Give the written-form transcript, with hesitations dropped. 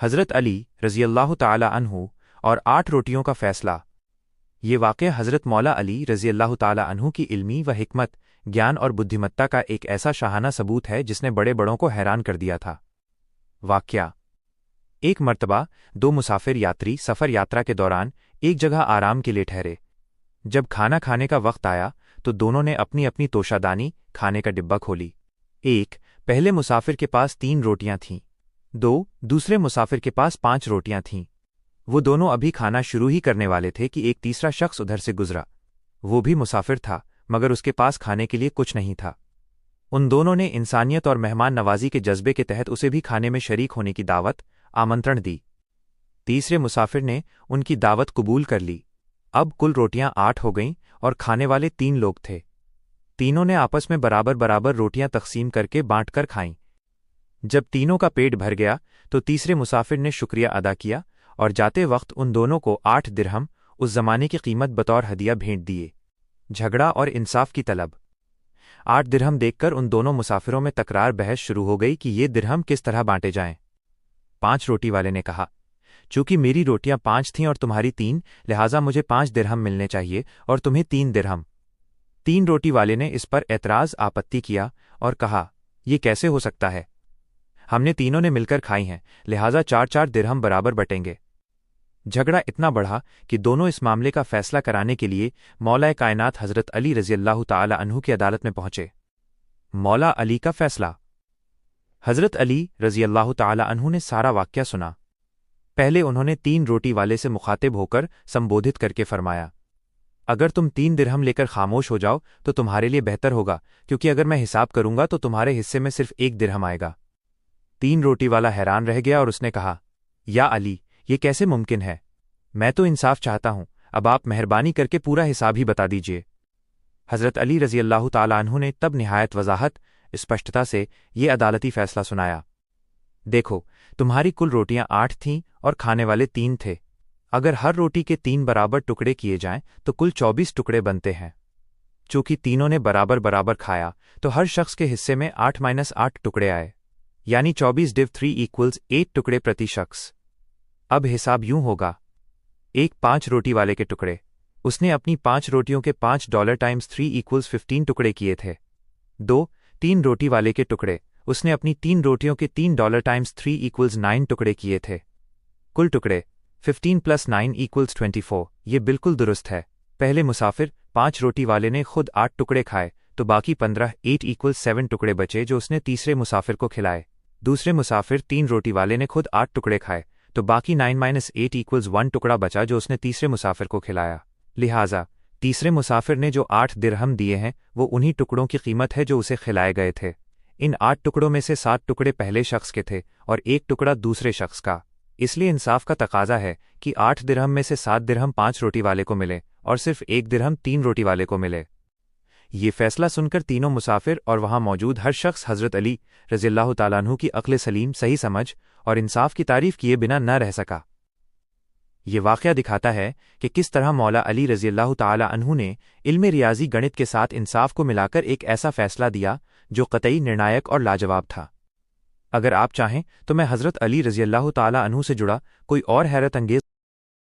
حضرت علی رضی اللہ تعالی عنہ اور 8 روٹیوں کا فیصلہ۔ یہ واقعہ حضرت مولا علی رضی اللہ تعالی عنہ کی علمی و حکمت، گیان اور بدھمتا کا ایک ایسا شاہانہ ثبوت ہے جس نے بڑے بڑوں کو حیران کر دیا تھا۔ واقعہ: ایک مرتبہ 2 مسافر یاتری سفر یاترا کے دوران ایک جگہ آرام کے لیے ٹھہرے۔ جب کھانا کھانے کا وقت آیا تو دونوں نے اپنی اپنی توشہ دانی کھانے کا ڈبہ کھولی۔ ایک پہلے مسافر کے پاس 3 روٹیاں تھیں، دوسرے مسافر کے پاس 5 روٹیاں تھیں۔ وہ دونوں ابھی کھانا شروع ہی کرنے والے تھے کہ ایک تیسرا شخص ادھر سے گزرا۔ وہ بھی مسافر تھا مگر اس کے پاس کھانے کے لیے کچھ نہیں تھا۔ ان دونوں نے انسانیت اور مہمان نوازی کے جذبے کے تحت اسے بھی کھانے میں شریک ہونے کی آمنترن دی۔ تیسرے مسافر نے ان کی دعوت قبول کر لی۔ اب کل روٹیاں 8 ہو گئیں اور کھانے والے 3 لوگ تھے۔ تینوں نے آپس میں برابر روٹیاں تقسیم کر کے بانٹ کر کھائیں۔ جب تینوں کا پیٹ بھر گیا تو تیسرے مسافر نے شکریہ ادا کیا اور جاتے وقت ان دونوں کو 8 درہم، اس زمانے کی قیمت، بطور ہدیہ بھیٹ دیے۔ جھگڑا اور انصاف کی طلب۔ 8 درہم دیکھ کر ان دونوں مسافروں میں تکرار بحث شروع ہو گئی کہ یہ درہم کس طرح بانٹے جائیں۔ 5 روٹی والے نے کہا، چونکہ میری روٹیاں 5 تھیں اور تمہاری 3، لہٰذا مجھے 5 درہم ملنے چاہیے اور تمہیں 3 درہم۔ 3 روٹی والے نے اس پر اعتراض آپتی کیا اور کہا، یہ کیسے ہو سکتا ہے؟ ہم نے تینوں نے مل کر کھائی ہیں، لہٰذا 4 درہم برابر بٹیں گے۔ جھگڑا اتنا بڑھا کہ دونوں اس معاملے کا فیصلہ کرانے کے لیے مولا کائنات حضرت علی رضی اللہ تعالی عنہ کی عدالت میں پہنچے۔ مولا علی کا فیصلہ۔ حضرت علی رضی اللہ تعالی عنہ نے سارا واقعہ سنا۔ پہلے انہوں نے 3 روٹی والے سے مخاطب ہو کر سمبودھت کر کے فرمایا، اگر تم 3 درہم لے کر خاموش ہو جاؤ تو تمہارے لیے بہتر ہوگا، کیونکہ اگر میں حساب کروں گا تو تمہارے حصے میں صرف 1 درہم آئے گا۔ 3 روٹی والا حیران رہ گیا اور اس نے کہا، یا علی، یہ کیسے ممکن ہے؟ میں تو انصاف چاہتا ہوں، اب آپ مہربانی کر کے پورا حساب ہی بتا دیجیے۔ حضرت علی رضی اللہ تعالی عنہ نے تب نہایت وضاحت، اسپشٹتا سے یہ عدالتی فیصلہ سنایا۔ دیکھو، تمہاری کل روٹیاں 8 تھیں اور کھانے والے 3 تھے۔ اگر ہر روٹی کے 3 برابر ٹکڑے کیے جائیں تو کل 24 ٹکڑے بنتے ہیں۔ چونکہ تینوں نے برابر کھایا تو ہر شخص کے حصے میں 8-8 ٹکڑے آئے، یعنی 24/3 = 8 ٹکڑے پرتی شخص۔ اب حساب یوں ہوگا: 1 5 روٹی والے کے ٹکڑے، اس نے اپنی 5 روٹیوں کے $5 × 3 = 15 ٹکڑے کیے تھے۔ 2 3 روٹی والے کے ٹکڑے، اس نے اپنی 3 روٹیوں کے $3 × 3 = 9 ٹکڑے کیے تھے۔ کل ٹکڑے 15 + 9 = 24۔ یہ بالکل درست ہے۔ پہلے مسافر 5 روٹی والے نے خود 8 ٹکڑے کھائے تو باقی 15 8 = 7 ٹکڑے بچے جو اس نے تیسرے مسافر کو کھلائے۔ دوسرے مسافر 3 روٹی والے نے خود 8 ٹکڑے کھائے تو باقی 9 - 8 = 1 ٹکڑا بچا جو اس نے تیسرے مسافر کو کھلایا۔ لہٰذا تیسرے مسافر نے جو 8 درہم دیے ہیں وہ انہی ٹکڑوں کی قیمت ہے جو اسے کھلائے گئے تھے۔ ان 8 ٹکڑوں میں سے 7 ٹکڑے پہلے شخص کے تھے اور 1 ٹکڑا دوسرے شخص کا۔ اس لیے انصاف کا تقاضا ہے کہ 8 درہم میں سے 7 درہم 5 روٹی والے کو ملے اور صرف 1 درہم 3 روٹی والے کو ملے۔ یہ فیصلہ سن کر تینوں مسافر اور وہاں موجود ہر شخص حضرت علی رضی اللہ تعالیٰ عنہ کی عقل سلیم، صحیح سمجھ اور انصاف کی تعریف کیے بنا نہ رہ سکا۔ یہ واقعہ دکھاتا ہے کہ کس طرح مولا علی رضی اللہ تعالی عنہ نے علم ریاضی گنت کے ساتھ انصاف کو ملا کر ایک ایسا فیصلہ دیا جو قطعی، نرنایک اور لاجواب تھا۔ اگر آپ چاہیں تو میں حضرت علی رضی اللہ تعالی عنہ سے جڑا کوئی اور حیرت انگیز